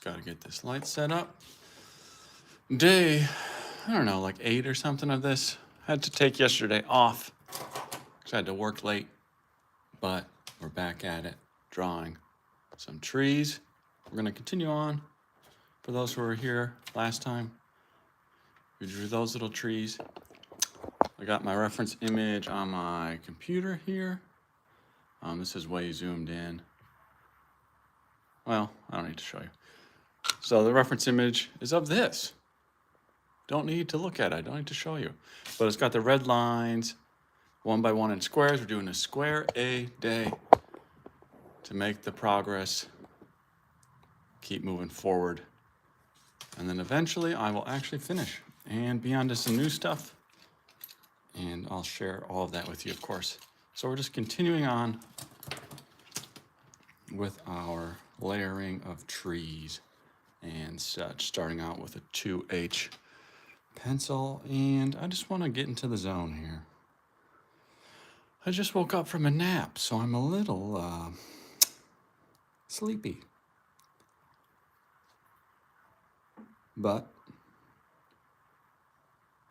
got to get this light set up. Day, I don't know, like 8 or something of this. I had to take yesterday off because I had to work late, but we're back at it, drawing some trees. We're going to continue on. For those who were here last time, we drew those little trees. I got my reference image on my computer here. This is way zoomed in. Well, I don't need to show you. So the reference image is of this. Don't need to look at it. I don't need to show you. But it's got the red lines, 1 by 1 in squares. We're doing a square a day to make the progress. Keep moving forward. And then eventually I will actually finish and be on to some new stuff. And I'll share all of that with you, of course. So we're just continuing on with our layering of trees and such, starting out with a 2H pencil. And I just want to get into the zone here. I just woke up from a nap, so I'm a little sleepy. But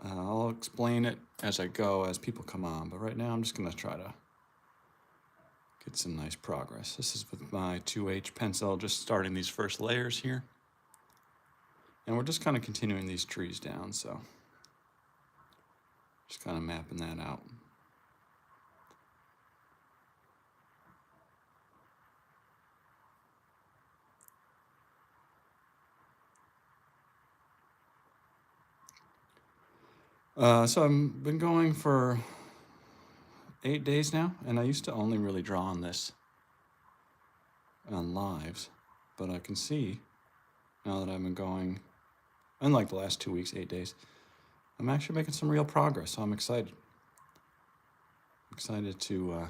I'll explain it as I go, as people come on. But right now I'm just going to try to get some nice progress. This is with my 2H pencil, just starting these first layers here. And we're just kind of continuing these trees down, so just kind of mapping that out. So I've been going for 8 days now, and I used to only really draw on this on lives, but I can see now that I've been going, unlike the last 2 weeks, 8 days, I'm actually making some real progress, so I'm excited. I'm excited to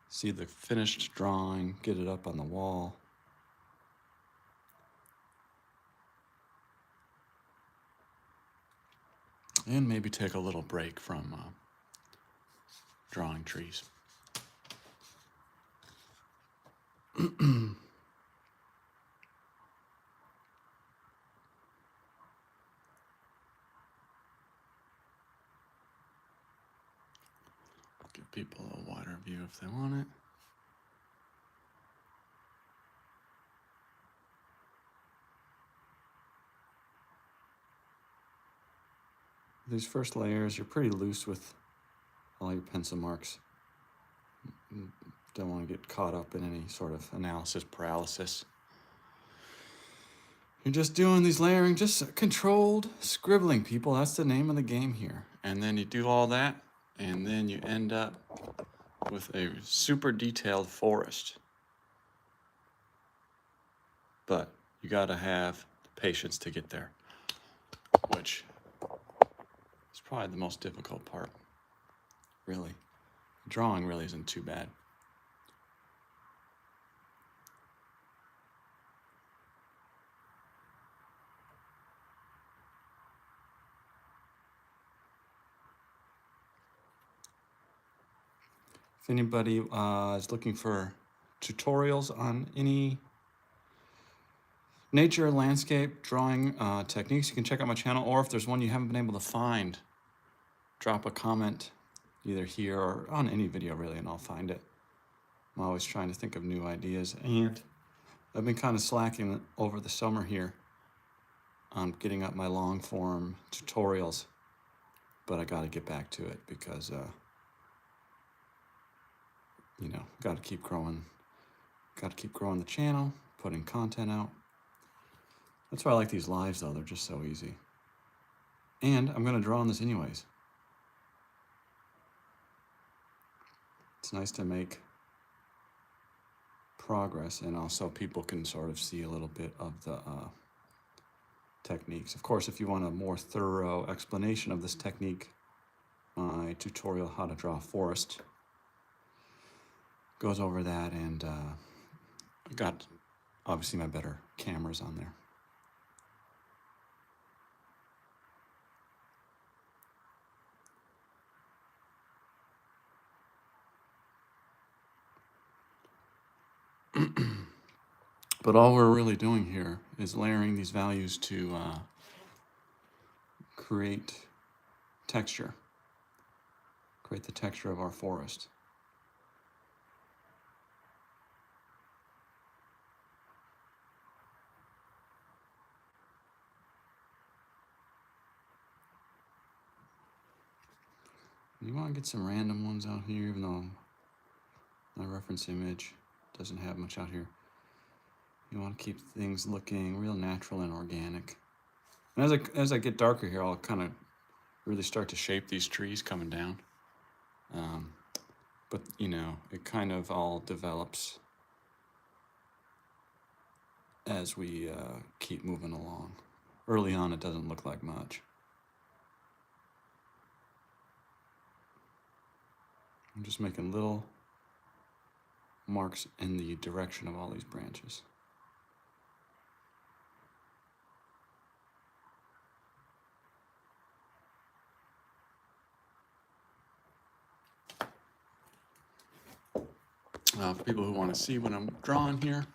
see the finished drawing, get it up on the wall. And maybe take a little break from drawing trees. Give people a wider view if they want it. These first layers, you're pretty loose with all your pencil marks. You don't want to get caught up in any sort of analysis paralysis. You're just doing these layering, just controlled scribbling, people. That's the name of the game here. And then you do all that, and then you end up with a super detailed forest. But you got to have the patience to get there, which is probably the most difficult part, really. Drawing really isn't too bad. If anybody is looking for tutorials on any nature, landscape, drawing techniques, you can check out my channel, or if there's one you haven't been able to find, drop a comment either here or on any video really, and I'll find it. I'm always trying to think of new ideas, and I've been kind of slacking over the summer here on getting up my long form tutorials, but I got to get back to it because you know, got to keep growing the channel, putting content out. That's why I like these lives, though. They're just so easy. And I'm going to draw on this anyways. It's nice to make progress, and also people can sort of see a little bit of the techniques. Of course, if you want a more thorough explanation of this technique, my tutorial, How to Draw a Forest, goes over that, and I got obviously my better cameras on there. But all we're really doing here is layering these values to create texture, create the texture of our forest. You want to get some random ones out here, even though my reference image doesn't have much out here. You want to keep things looking real natural and organic. And as I get darker here, I'll kind of really start to shape these trees coming down. But, you know, it kind of all develops as we keep moving along. Early on, it doesn't look like much. I'm just making little marks in the direction of all these branches. For people who want to see what I'm drawing here,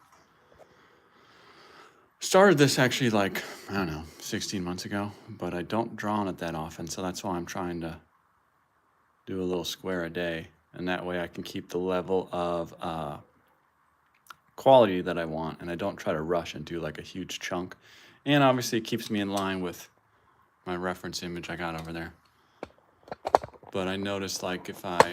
started this actually like, I don't know, 16 months ago, but I don't draw on it that often, so that's why I'm trying to do a little square a day, and that way I can keep the level of quality that I want, and I don't try to rush and do like a huge chunk. And obviously it keeps me in line with my reference image I got over there. But I noticed like if I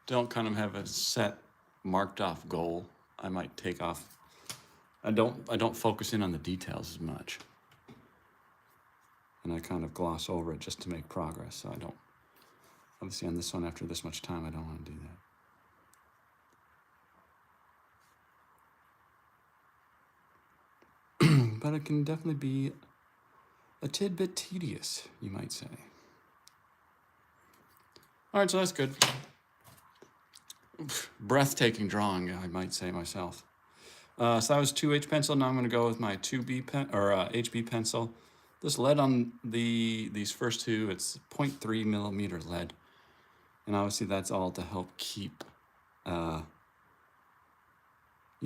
don't kind of have a set marked off goal, I might take off. I don't focus in on the details as much. And I kind of gloss over it just to make progress. So I don't, obviously on this one, after this much time, I don't want to do that. But it can definitely be a tidbit tedious, you might say. All right, so that's good. Breathtaking drawing, I might say myself. So that was 2H pencil. Now I'm going to go with my 2B pen or HB pencil. This lead on these first two, it's 0.3 millimeter lead. And obviously that's all to help keep, you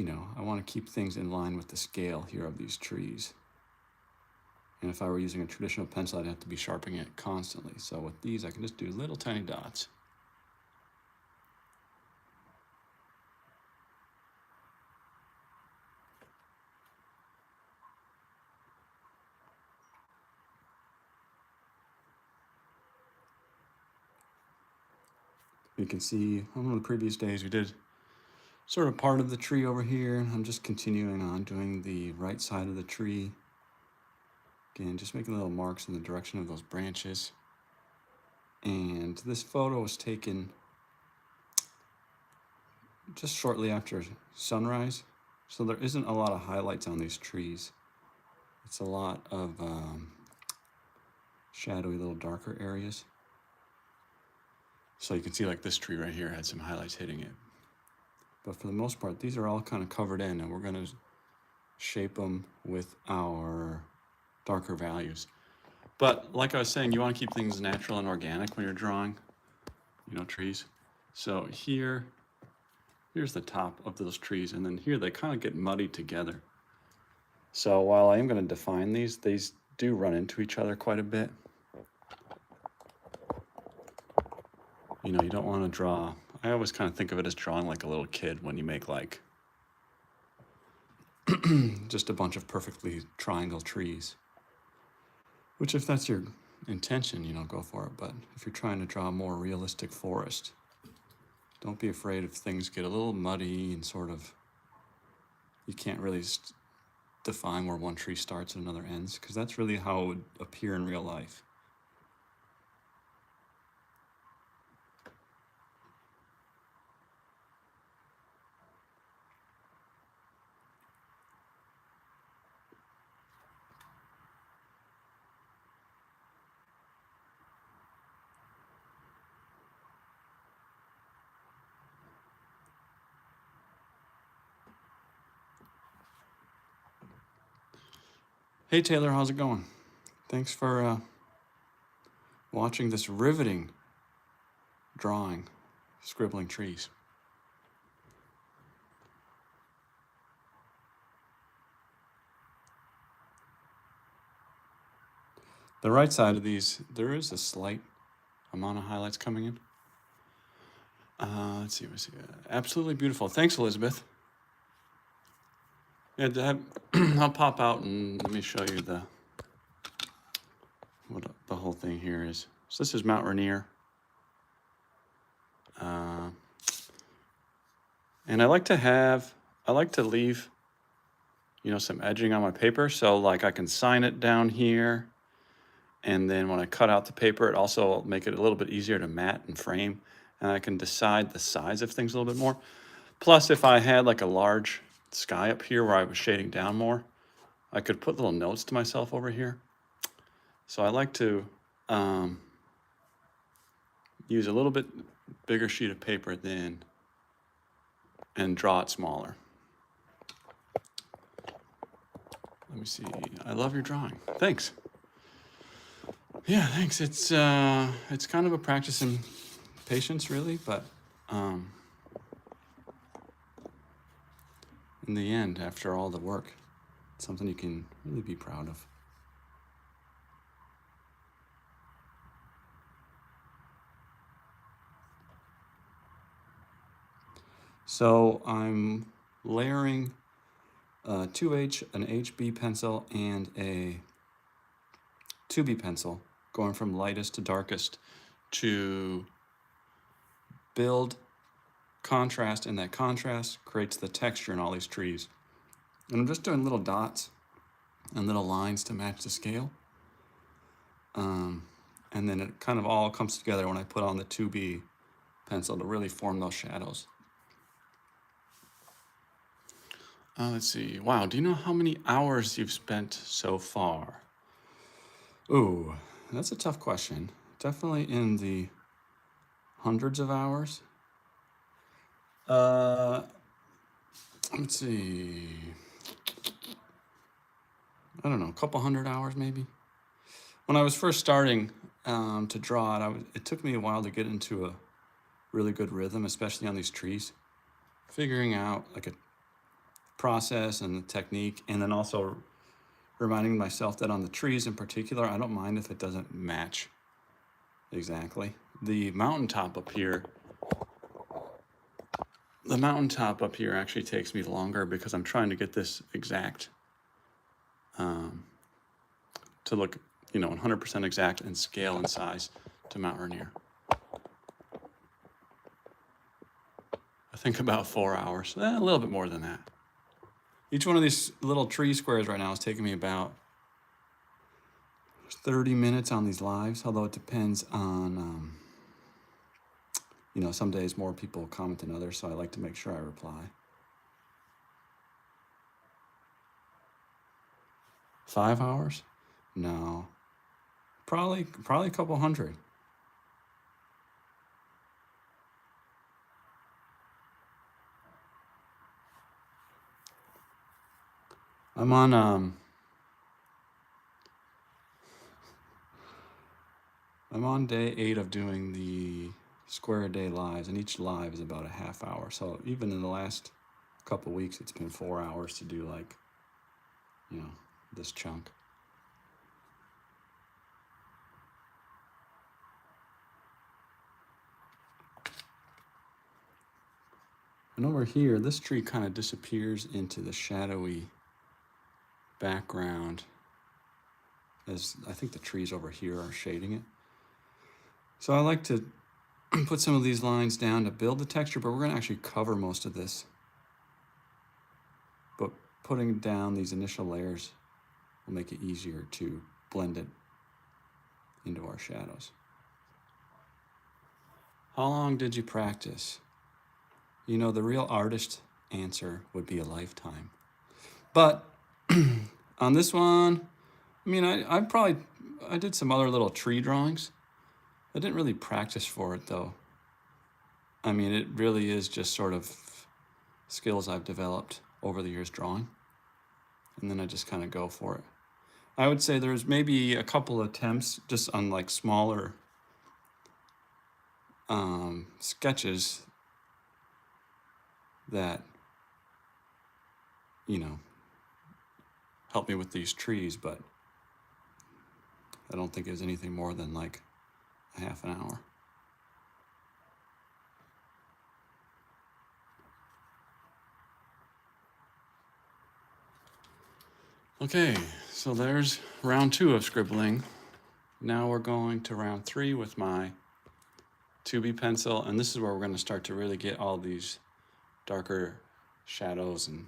know, I want to keep things in line with the scale here of these trees. And if I were using a traditional pencil, I'd have to be sharpening it constantly. So with these, I can just do little tiny dots. You can see on one of the previous days we did sort of part of the tree over here. I'm just continuing on doing the right side of the tree. Again, just making little marks in the direction of those branches. And this photo was taken just shortly after sunrise. So there isn't a lot of highlights on these trees. It's a lot of shadowy little darker areas. So you can see like this tree right here had some highlights hitting it. But for the most part, these are all kind of covered in, and we're going to shape them with our darker values. But like I was saying, you want to keep things natural and organic when you're drawing, you know, trees. So here's the top of those trees, and then here they kind of get muddied together. So while I am going to define these do run into each other quite a bit. You know, you don't want to draw, I always kind of think of it as drawing like a little kid when you make like just a bunch of perfectly triangle trees. Which if that's your intention, you know, go for it. But if you're trying to draw a more realistic forest, don't be afraid if things get a little muddy and sort of, you can't really define where one tree starts and another ends, because that's really how it would appear in real life. Hey Taylor, how's it going? Thanks for watching this riveting drawing, scribbling trees. The right side of these, there is a slight amount of highlights coming in. Let's see. Absolutely beautiful. Thanks, Elizabeth. Yeah, I'll pop out and let me show you what the whole thing here is. So this is Mount Rainier. And I like to leave, some edging on my paper. So like I can sign it down here. And then when I cut out the paper, it also will make it a little bit easier to mat and frame. And I can decide the size of things a little bit more. Plus, if I had like a large sky up here where I was shading down more, I could put little notes to myself over here. So I like to use a little bit bigger sheet of paper and draw it smaller. Let me see. I love your drawing. Thanks. Yeah, thanks. It's kind of a practice in patience, really, but in the end, after all the work, it's something you can really be proud of. So I'm layering an HB pencil, and a 2B pencil, going from lightest to darkest to build contrast, and that contrast creates the texture in all these trees. And I'm just doing little dots and little lines to match the scale. And then it kind of all comes together when I put on the 2B pencil to really form those shadows. Let's see. Wow, do you know how many hours you've spent so far? Ooh, that's a tough question. Definitely in the hundreds of hours. Let's see. I don't know, a couple hundred hours maybe. When I was first starting to draw it, it took me a while to get into a really good rhythm, especially on these trees. Figuring out like a process and the technique, and then also reminding myself that on the trees in particular, I don't mind if it doesn't match exactly. The mountaintop up here actually takes me longer because I'm trying to get this exact, to look, 100% exact in scale and size to Mount Rainier. I think about 4 hours, a little bit more than that. Each one of these little tree squares right now is taking me about 30 minutes on these lives, although it depends on, some days more people comment than others, so I like to make sure I reply. 5 hours? No. Probably a couple hundred. I'm on day 8 of doing the square a day lives, and each live is about a half hour. So even in the last couple weeks, it's been 4 hours to do this chunk. And over here, this tree kind of disappears into the shadowy background, as I think the trees over here are shading it. So I like to put some of these lines down to build the texture, but we're going to actually cover most of this. But putting down these initial layers will make it easier to blend it into our shadows. How long did you practice? The real artist answer would be a lifetime. But on this one, I did some other little tree drawings. I didn't really practice for it though. It really is just sort of skills I've developed over the years drawing. And then I just kind of go for it. I would say there's maybe a couple attempts just on like smaller sketches that, help me with these trees, but I don't think it was anything more than like a half an hour. Okay, so there's round 2 of scribbling. Now we're going to round 3 with my 2B pencil, and this is where we're going to start to really get all these darker shadows and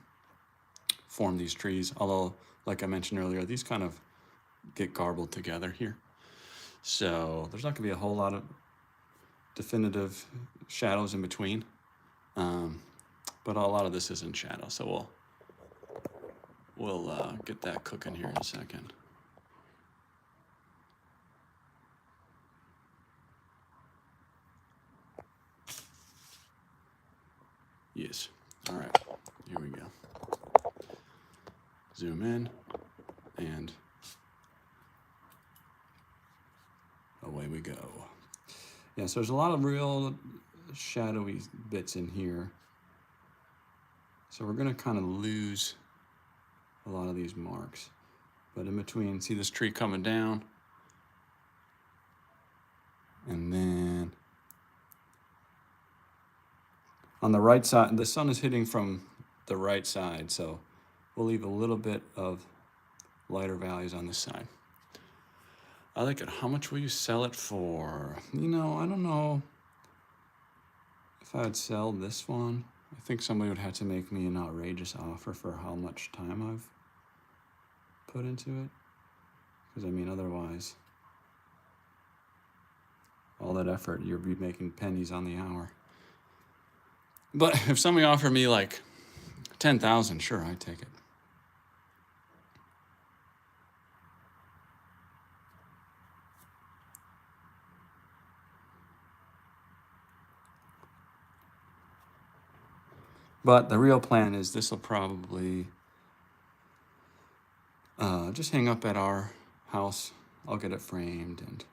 form these trees. Although, like I mentioned earlier, these kind of get garbled together here. So there's not going to be a whole lot of definitive shadows in between. But a lot of this is in shadow, so we'll get that cooking here in a second. Yes. All right. Here we go. Zoom in, and away we go. Yeah, so there's a lot of real shadowy bits in here. So we're going to kind of lose a lot of these marks. But in between, see this tree coming down? And then on the right side, the sun is hitting from the right side, so we'll leave a little bit of lighter values on this side. I like it. How much will you sell it for? You know, I don't know if I would sell this one. I think somebody would have to make me an outrageous offer for how much time I've put into it. Because, I mean, otherwise, all that effort, you'll be making pennies on the hour. But if somebody offered me like 10,000, sure, I'd take it. But the real plan is this will probably just hang up at our house. I'll get it framed and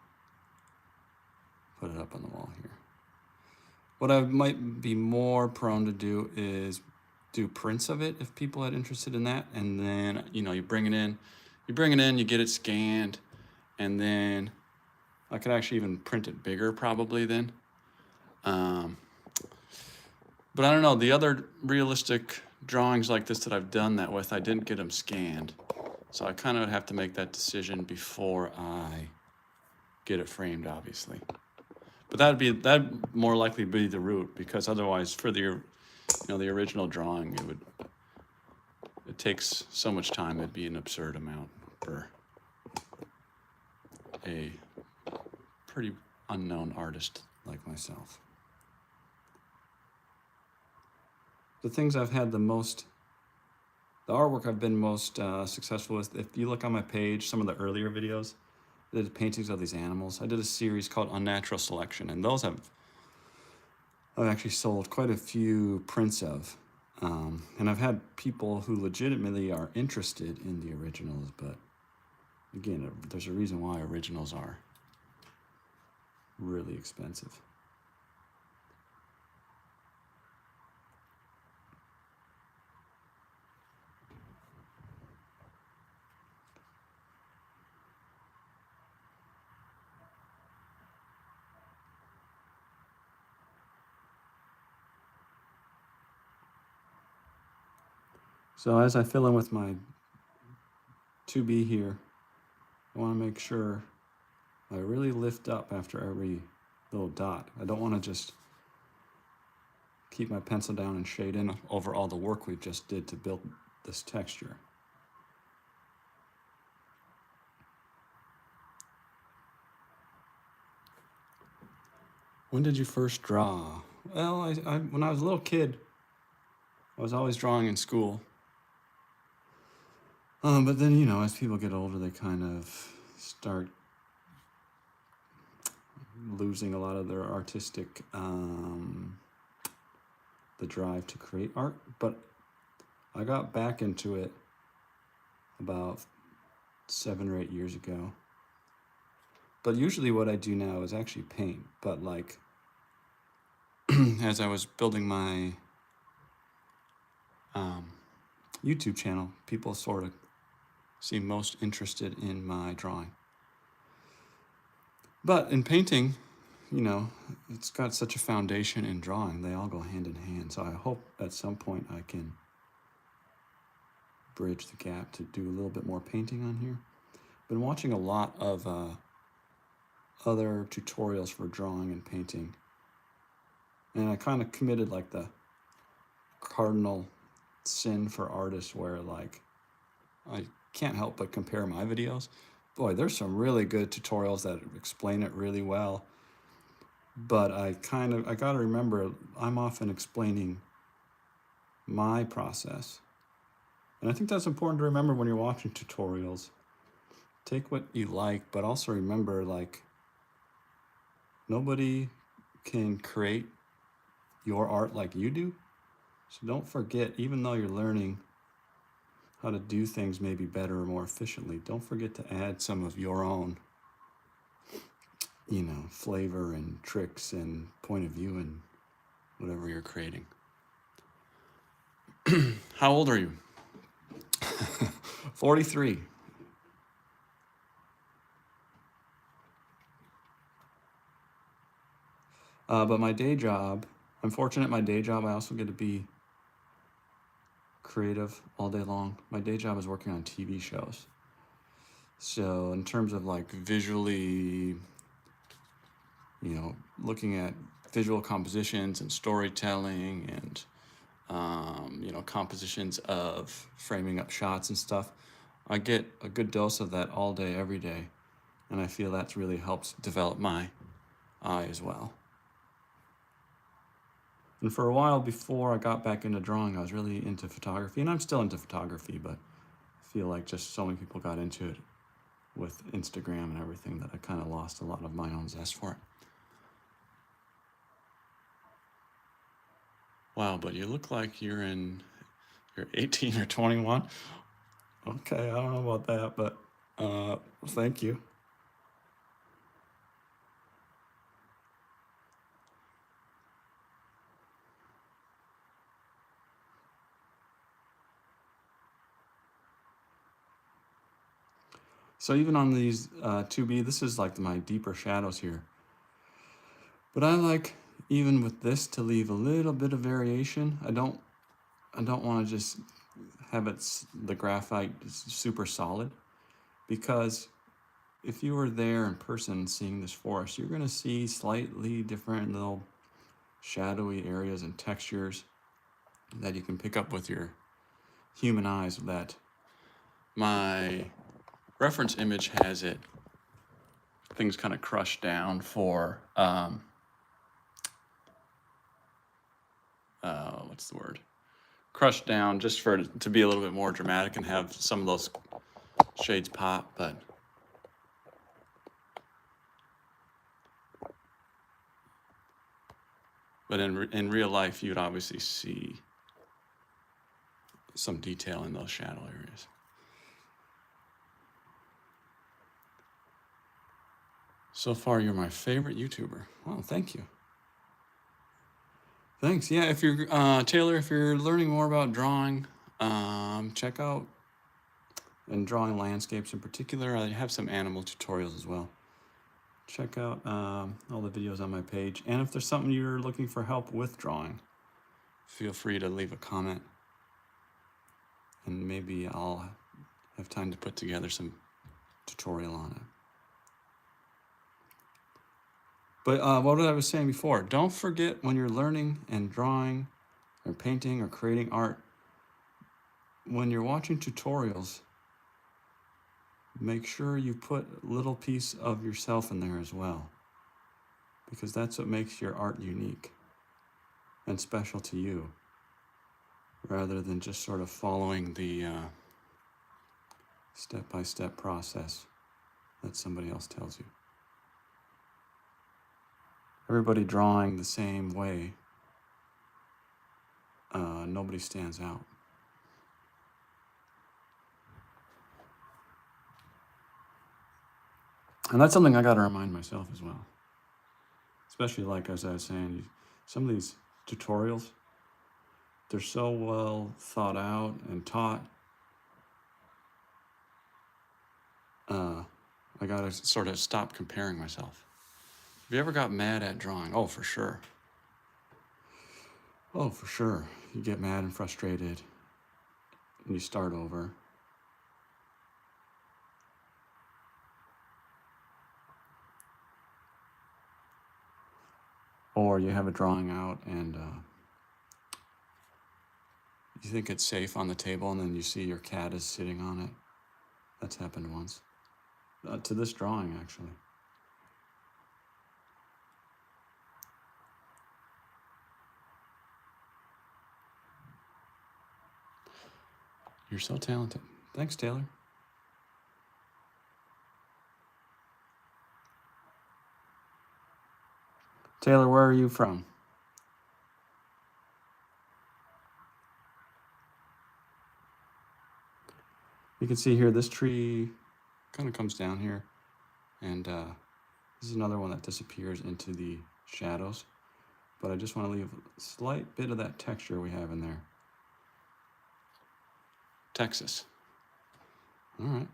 put it up on the wall here. What I might be more prone to do is do prints of it if people are interested in that. And then, you know, you bring it in, you get it scanned, and then I could actually even print it bigger probably then. But I don't know, the other realistic drawings like this that I've done that with, I didn't get them scanned. So I kind of have to make that decision before I get it framed, obviously. But that'd more likely be the route, because otherwise for the original drawing, it takes so much time, it'd be an absurd amount for a pretty unknown artist like myself. The things I've had the artwork I've been most successful with, if you look on my page, some of the earlier videos, I did paintings of these animals. I did a series called Unnatural Selection, and those I've actually sold quite a few prints of. And I've had people who legitimately are interested in the originals, but again, there's a reason why originals are really expensive. So as I fill in with my 2B here, I want to make sure I really lift up after every little dot. I don't want to just keep my pencil down and shade in over all the work we just did to build this texture. When did you first draw? Well, when I was a little kid, I was always drawing in school. But then, you know, as people get older, they kind of start losing a lot of their artistic, the drive to create art. But I got back into it about 7 or 8 years ago. But usually what I do now is actually paint. But like, as I was building my YouTube channel, people sort of seem most interested in my drawing. But in painting, you know, it's got such a foundation in drawing. They all go hand in hand. So I hope at some point I can bridge the gap to do a little bit more painting on here. Been watching a lot of other tutorials for drawing and painting. And I kind of committed like the cardinal sin for artists where like I can't help but compare my videos. Boy, there's some really good tutorials that explain it really well. But I got to remember I'm often explaining my process. And I think that's important to remember when you're watching tutorials. Take what you like, but also remember like nobody can create your art like you do. So don't forget, even though you're learning how to do things maybe better or more efficiently, don't forget to add some of your own, you know, flavor and tricks and point of view and whatever you're creating. How old are you? 43. But my day job, I'm fortunate my day job, I also get to be creative all day long. My day job is working on TV shows. So in terms of like visually, you know, looking at visual compositions and storytelling and, you know, compositions of framing up shots and stuff, I get a good dose of that all day, every day. And I feel that's really helps develop my eye as well. And for a while before I got back into drawing, I was really into photography, and I'm still into photography, but I feel like just so many people got into it with Instagram and everything that I kind of lost a lot of my own zest for it. Wow, but you look like you're 18 or 21. Okay, I don't know about that, but thank you. So even on these 2B, this is like my deeper shadows here. But I like, even with this, to leave a little bit of variation. I don't want to just have the graphite super solid, because if you were there in person seeing this forest, you're going to see slightly different little shadowy areas and textures that you can pick up with your human eyes that my reference image has it. Things kind of crushed down for, what's the word? Crushed down just for it to be a little bit more dramatic and have some of those shades pop, but in real life, you'd obviously see some detail in those shadow areas. So far, you're my favorite YouTuber. Wow, thank you. Thanks. Yeah, if you're Taylor, if you're learning more about drawing, check out, and drawing landscapes in particular, I have some animal tutorials as well. Check out all the videos on my page. And if there's something you're looking for help with drawing, feel free to leave a comment. And maybe I'll have time to put together some tutorial on it. But what I was saying before, don't forget when you're learning and drawing or painting or creating art, when you're watching tutorials, make sure you put a little piece of yourself in there as well, because that's what makes your art unique and special to you, rather than just sort of following the step-by-step process that somebody else tells you. Everybody drawing the same way, nobody stands out. And that's something I got to remind myself as well. Especially like, as I was saying, some of these tutorials, they're so well thought out and taught. I got to sort of stop comparing myself. Have you ever got mad at drawing? Oh, for sure. Oh, for sure. You get mad and frustrated, and you start over. Or you have a drawing out and you think it's safe on the table, and then you see your cat is sitting on it. That's happened once. To this drawing, actually. You're so talented. Thanks, Taylor. Taylor, where are you from? You can see here, this tree kind of comes down here, and this is another one that disappears into the shadows, but I just want to leave a slight bit of that texture we have in there. Texas. All right.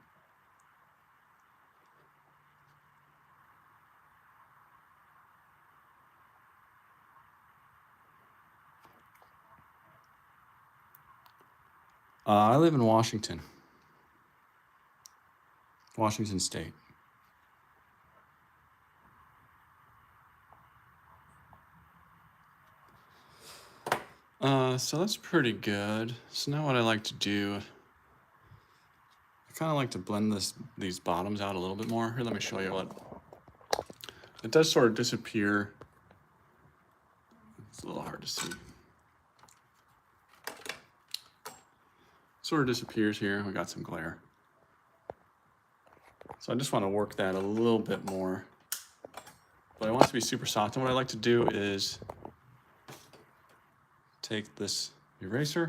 I live in Washington State. So that's pretty good. So now what I like to do, I kind of like to blend these bottoms out a little bit more. Here, let me show you what. It does sort of disappear. It's a little hard to see. Sort of disappears here. We got some glare. So I just want to work that a little bit more. But I want it to be super soft. And what I like to do is take this eraser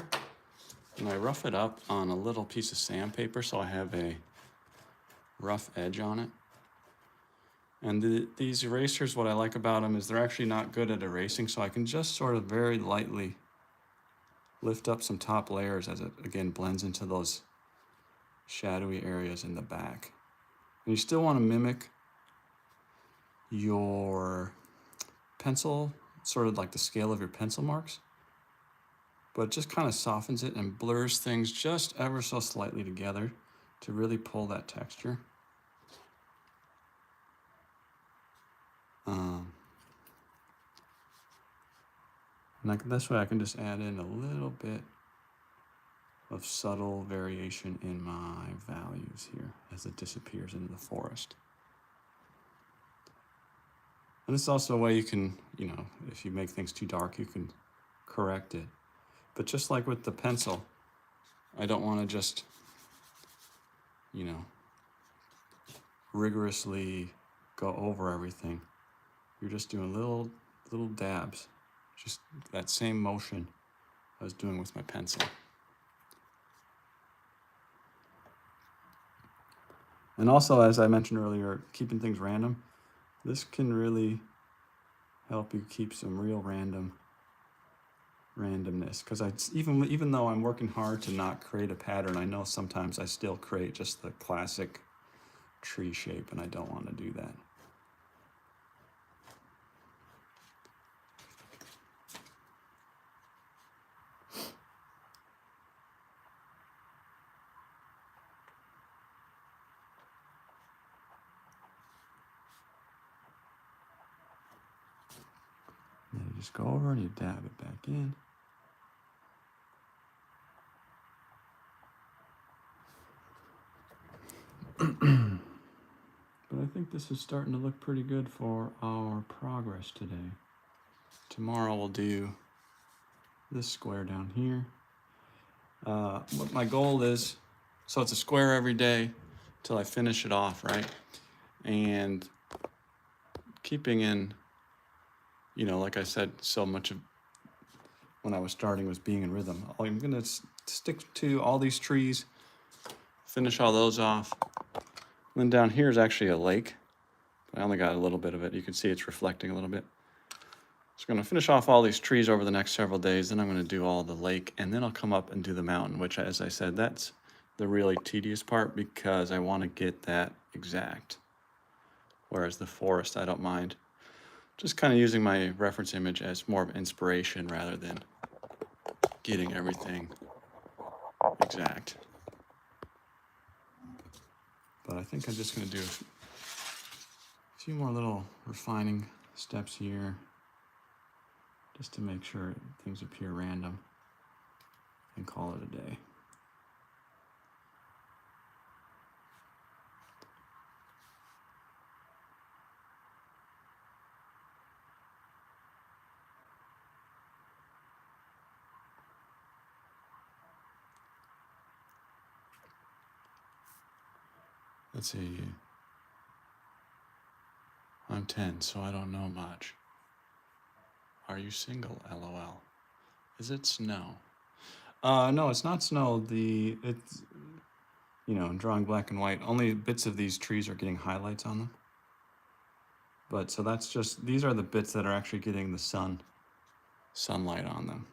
and I rough it up on a little piece of sandpaper so I have a rough edge on it. And these erasers, what I like about them is they're actually not good at erasing, so I can just sort of very lightly lift up some top layers as it, again, blends into those shadowy areas in the back. And you still want to mimic your pencil, sort of like the scale of your pencil marks, but it just kind of softens it and blurs things just ever so slightly together to really pull that texture. And this way I can just add in a little bit of subtle variation in my values here as it disappears into the forest. And this is also a way you can, if you make things too dark, you can correct it. But just like with the pencil, I don't want to just, rigorously go over everything. You're just doing little dabs, just that same motion I was doing with my pencil. And also, as I mentioned earlier, keeping things random, this can really help you keep some real randomness. Because even though I'm working hard to not create a pattern, I know sometimes I still create just the classic tree shape, and I don't want to do that. And then you just go over and you dab it back in. But I think this is starting to look pretty good for our progress today. Tomorrow we'll do this square down here. What my goal is, so it's a square every day till I finish it off, right? And keeping in, like I said, so much of when I was starting was being in rhythm. I'm gonna stick to all these trees, finish all those off. And then down here is actually a lake. I only got a little bit of it. You can see it's reflecting a little bit. So I'm going to finish off all these trees over the next several days. Then I'm going to do all the lake, and then I'll come up and do the mountain, which, as I said, that's the really tedious part because I want to get that exact. Whereas the forest, I don't mind. just kind of using my reference image as more of inspiration rather than getting everything exact. But I think I'm just going to do a few more little refining steps here just to make sure things appear random and call it a day. Let's see. I'm 10, so I don't know much. Are you single? LOL. Is it snow? No, it's not snow. It's, you know, drawing black and white. Only bits of these trees are getting highlights on them. But so that's just, these are the bits that are actually getting the sunlight on them.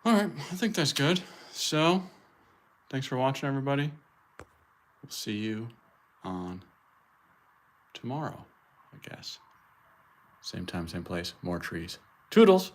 All right, I think that's good. So, thanks for watching, everybody. We'll see you on tomorrow, I guess. Same time, same place, more trees. Toodles!